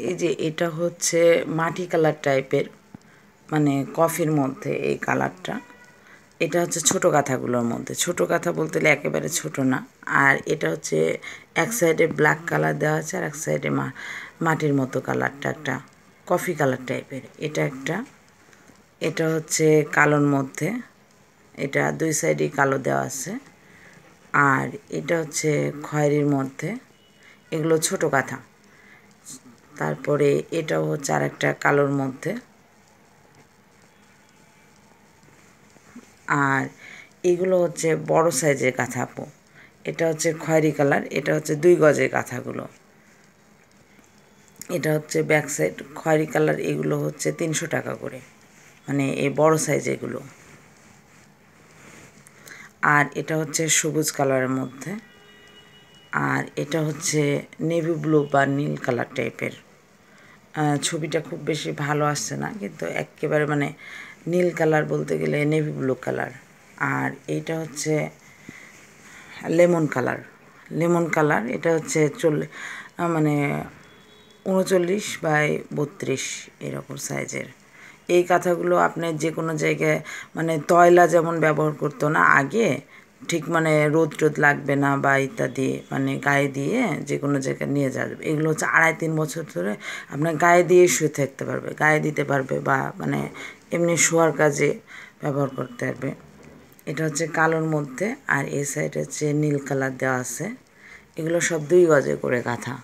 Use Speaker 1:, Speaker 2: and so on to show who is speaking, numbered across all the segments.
Speaker 1: এই যে এটা হচ্ছে মাটি কালার টাইপের, মানে কফির মধ্যে এই কালারটা। এটা হচ্ছে ছোটো কাঁথাগুলোর মধ্যে, ছোটো কাঁথা বলতে গেলে একেবারে ছোটো না। আর এটা হচ্ছে এক সাইডে ব্ল্যাক কালার দেওয়া আছে আর এক সাইডে মাটির মতো কালারটা, একটা কফি কালার টাইপের। এটা একটা, এটা হচ্ছে কালোর মধ্যে, এটা দুই সাইডেই কালো দেওয়া আছে। আর এটা হচ্ছে খয়েরির মধ্যে, এগুলো ছোটো কাঁথা। তারপরে এটাও হচ্ছে আর একটা কালোর মধ্যে। আর এগুলো হচ্ছে বড় সাইজের কাঁথা আপু। এটা হচ্ছে খয়েরি কালার, এটা হচ্ছে 2 গজের কাঁথাগুলো। এটা হচ্ছে ব্যাক সাইড খয়েরি কালার, এগুলো হচ্ছে 300 টাকা করে, মানে এই বড় সাইজ এগুলো। আর এটা হচ্ছে সবুজ কালারের মধ্যে। আর এটা হচ্ছে নেভি ব্লু বা নীল কালার টাইপের। ছবিটা খুব বেশি ভালো আসছে না, কিন্তু একেবারে মানে নীল কালার বলতে গেলে নেভি ব্লু কালার। আর এইটা হচ্ছে লেমন কালার, লেমন কালার। এটা হচ্ছে মানে 39x32 এরকম সাইজের। এই কাঁথাগুলো আপনার যে কোনো জায়গায়, মানে তয়লা যেমন ব্যবহার করতো না আগে, ঠিক মানে রোদ টোদ লাগবে না বা ইত্যাদি, মানে গায়ে দিয়ে যে কোনো জায়গায় নিয়ে যাবে। এগুলো হচ্ছে 2.5-3 বছর ধরে আপনার গায়ে দিয়ে শুয়ে থাকতে পারবে, গায়ে দিতে পারবে, বা মানে এমনি শোয়ার কাজে ব্যবহার করতে পারবে। এটা হচ্ছে কালোর মধ্যে, আর এই সাইড হচ্ছে নীল কালার দেওয়া আছে। এগুলো সব 2 গজে করে কাঁথা।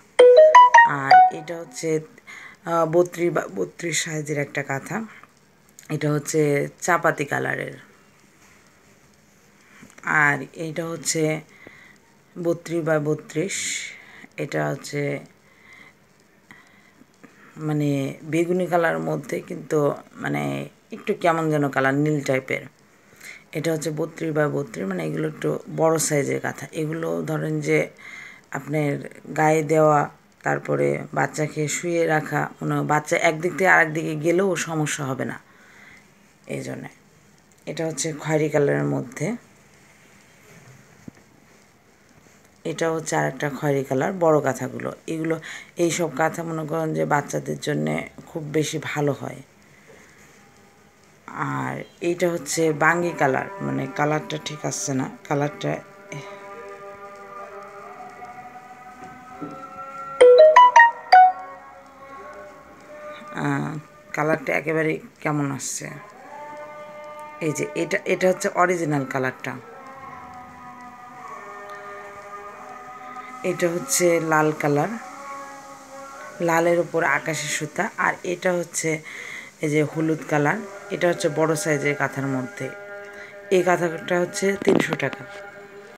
Speaker 1: আর এটা হচ্ছে 32x32 সাইজের একটা কাঁথা। এটা হচ্ছে চাপাতি কালারের। আর এইটা হচ্ছে 32x32। এটা হচ্ছে মানে বেগুনি কালারের মধ্যে, কিন্তু মানে একটু কেমন যেন কালার, নীল টাইপের। এটা হচ্ছে 32x32, মানে এগুলো একটু বড় সাইজের কাঁথা। এগুলো ধরেন যে আপনার গায়ে দেওয়া, তারপরে বাচ্চাকে শুয়ে রাখা, মানে বাচ্চা একদিক থেকে আরেক দিকে গেলেও সমস্যা হবে না, এই জন্যে। এটা হচ্ছে খয়েরি কালারের মধ্যে। এটা হচ্ছে আর একটা খয়েরি কালার, বড় কাঁথাগুলো। এগুলো এইসব কাঁথা মনে করেন যে বাচ্চাদের জন্যে খুব বেশি ভালো হয়। আর এইটা হচ্ছে বাঙ্গি কালার, মানে কালারটা ঠিক আসছে না, কালারটা কালারটা একেবারে কেমন আসছে। এই যে এটা হচ্ছে অরিজিনাল কালারটা। এটা হচ্ছে লাল কালার, লালের উপর আকাশি সুতা। আর এটা হচ্ছে এই যে হলুদ কালার। এটা হচ্ছে বড় সাইজের কাঁথার মধ্যে। এই কাঁথাটা হচ্ছে 300 টাকা।